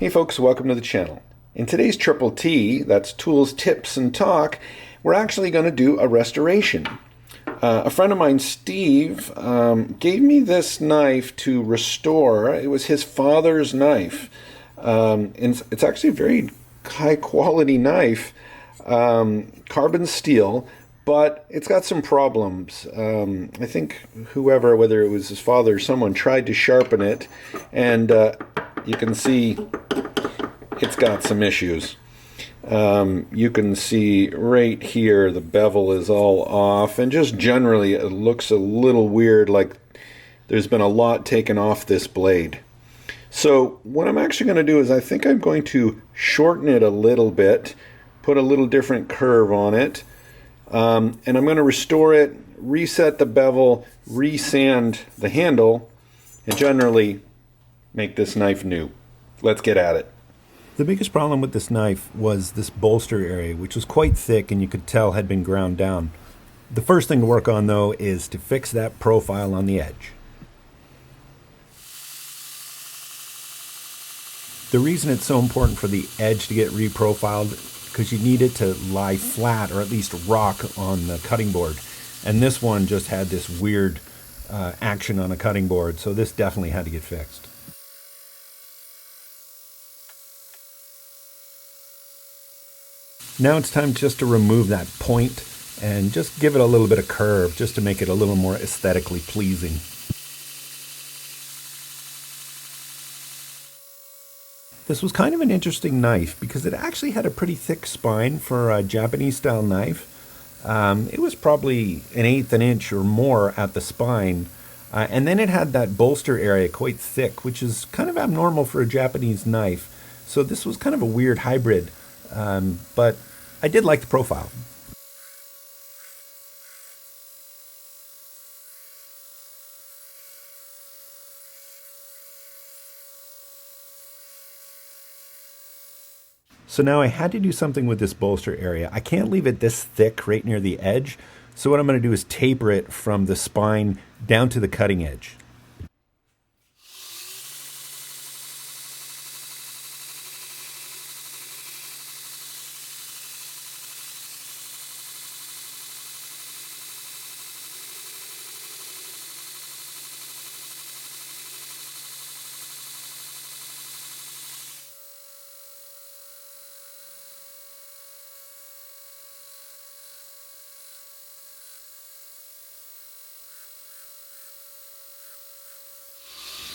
Hey folks, welcome to the channel. In today's Triple T, that's Tools, Tips, and Talk, we're actually going to do a restoration. A friend of mine, Steve, gave me this knife to restore. It was his father's knife. And it's actually a very high quality knife, carbon steel, but it's got some problems. I think whoever, whether it was his father or someone, tried to sharpen it, and you can see it's got some issues. You can see right here the bevel is all off, and just generally it looks a little weird, like there's been a lot taken off this blade. So what I'm actually going to do is I think I'm going to shorten it a little bit, put a little different curve on it, and I'm going to restore it, reset the bevel, resand the handle, and generally make this knife new. Let's get at it. The biggest problem with this knife was this bolster area, which was quite thick and you could tell had been ground down. The first thing to work on, though, is to fix that profile on the edge. The reason it's so important for the edge to get reprofiled because you need it to lie flat or at least rock on the cutting board. And this one just had this weird action on a cutting board, so this definitely had to get fixed. Now it's time just to remove that point and just give it a little bit of curve just to make it a little more aesthetically pleasing. This was kind of an interesting knife because it actually had a pretty thick spine for a Japanese style knife. It was probably 1/8 an inch or more at the spine. And then it had that bolster area quite thick, which is kind of abnormal for a Japanese knife. So this was kind of a weird hybrid. But I did like the profile. So now I had to do something with this bolster area. I can't leave it this thick right near the edge. So what I'm going to do is taper it from the spine down to the cutting edge.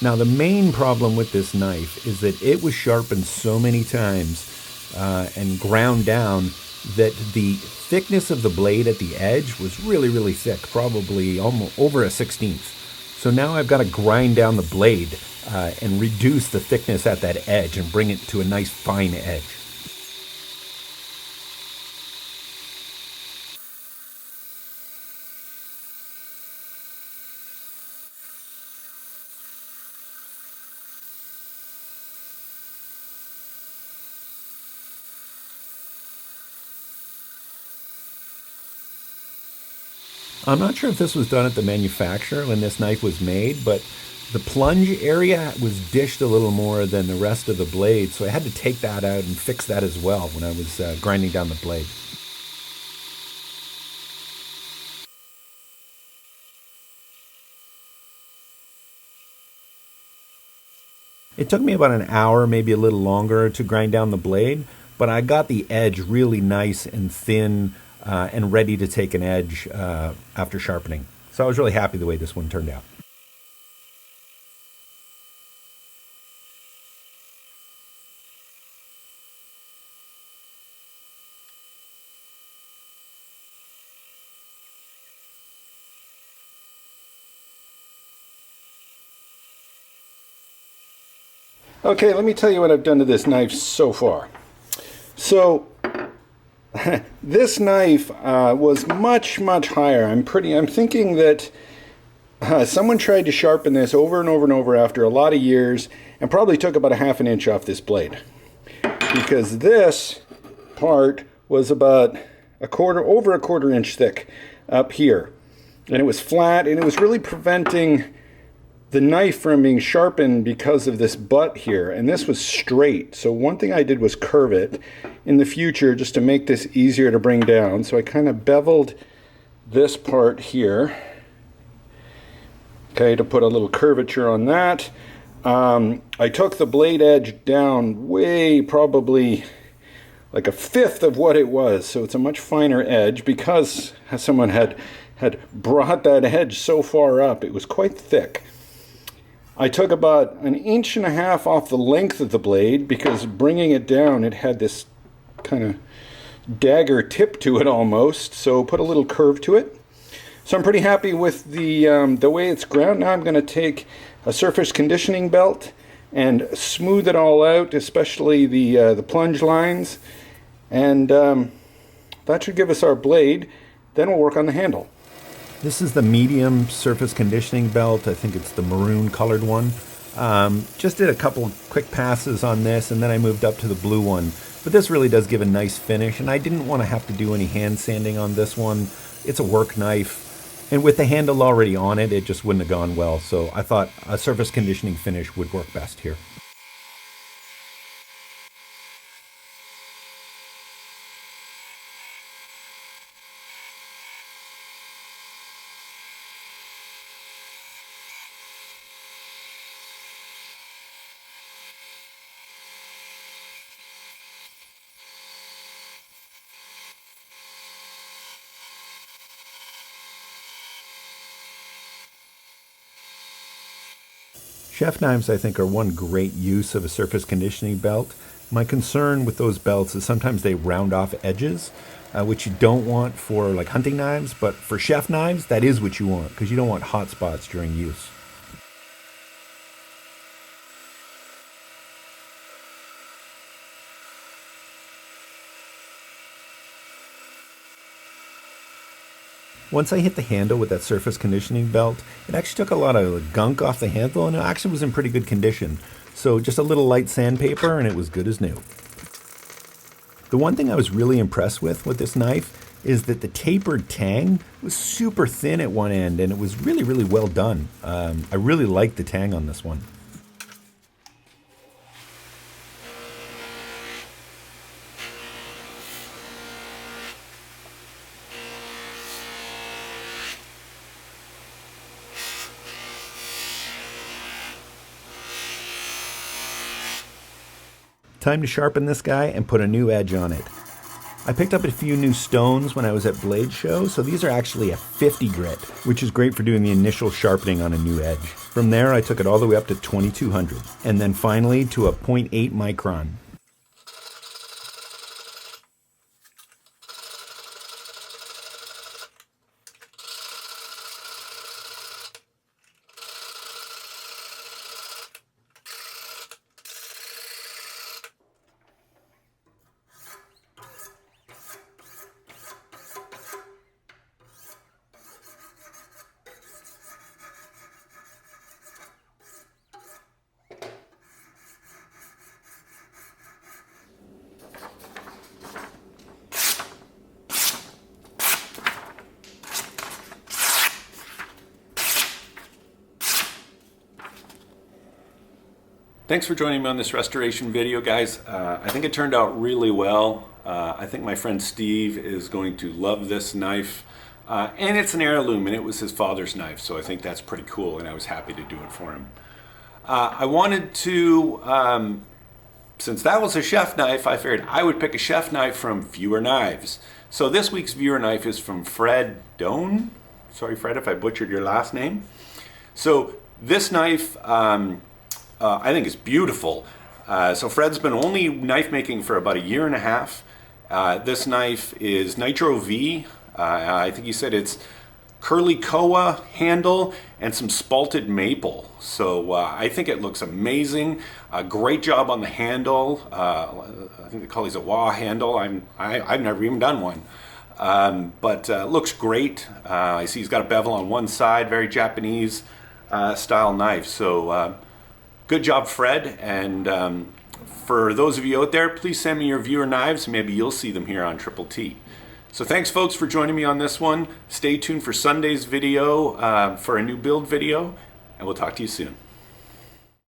Now the main problem with this knife is that it was sharpened so many times and ground down that the thickness of the blade at the edge was really thick, probably almost over a 1/16. So now I've got to grind down the blade and reduce the thickness at that edge and bring it to a nice fine edge. I'm not sure if this was done at the manufacturer when this knife was made, but the plunge area was dished a little more than the rest of the blade, so I had to take that out and fix that as well when I was grinding down the blade. It took me about an hour, maybe a little longer, to grind down the blade, but I got the edge really nice and thin and ready to take an edge after sharpening. So I was really happy the way this one turned out. Okay, let me tell you what I've done to this knife so far. So this knife was much higher. I'm thinking that someone tried to sharpen this over and over after a lot of years and probably took about 1/2 inch off this blade, because this part was about over a 1/4 inch thick up here, and it was flat, and it was really preventing the knife from being sharpened because of this butt here, and this was straight. So one thing I did was curve it in the future just to make this easier to bring down. So I kind of beveled this part here, okay, to put a little curvature on that. I took the blade edge down way, probably like a fifth of what it was, so it's a much finer edge because someone had brought that edge so far up. It was quite thick. I took about 1.5 inches off the length of the blade because bringing it down, it had this kind of dagger tip to it almost, so put a little curve to it. So I'm pretty happy with the way it's ground. Now I'm going to take a surface conditioning belt and smooth it all out, especially the plunge lines, and that should give us our blade. Then we'll work on the handle. This is the medium surface conditioning belt. I think it's the maroon colored one. Just did a couple of quick passes on this, and then I moved up to the blue one. But this really does give a nice finish, and I didn't want to have to do any hand sanding on this one. It's a work knife, and with the handle already on it, it just wouldn't have gone well. So I thought a surface conditioning finish would work best here. Chef knives, I think, are one great use of a surface conditioning belt. My concern with those belts is sometimes they round off edges, which you don't want for like hunting knives, but for chef knives, that is what you want because you don't want hot spots during use. Once I hit the handle with that surface conditioning belt, it actually took a lot of gunk off the handle, and it actually was in pretty good condition. So just a little light sandpaper and it was good as new. The one thing I was really impressed with this knife is that the tapered tang was super thin at one end, and it was really, really well done. I really liked the tang on this one. Time to sharpen this guy and put a new edge on it. I picked up a few new stones when I was at Blade Show, so these are actually a 50 grit, which is great for doing the initial sharpening on a new edge. From there, I took it all the way up to 2200, and then finally to a 0.8 micron. Thanks for joining me on this restoration video, guys. I think it turned out really well. I think my friend Steve is going to love this knife. And it's an heirloom, and it was his father's knife, so I think that's pretty cool, and I was happy to do it for him. I wanted to, since that was a chef knife, I figured I would pick a chef knife from Viewer Knives. So this week's Viewer knife is from Fred Doan. Sorry, Fred, if I butchered your last name. So this knife, I think is beautiful. So Fred's been only knife making for about 1.5 years. This knife is Nitro V. I think he said it's curly koa handle and some spalted maple. So I think it looks amazing. Great job on the handle. I think they call these a wah handle. I've never even done one. But looks great. I see he's got a bevel on one side, very Japanese style knife. So good job, Fred. And for those of you out there, please send me your Viewer knives. Maybe you'll see them here on Triple T. So thanks, folks, for joining me on this one. Stay tuned for Sunday's video for a new build video. and we'll talk to you soon.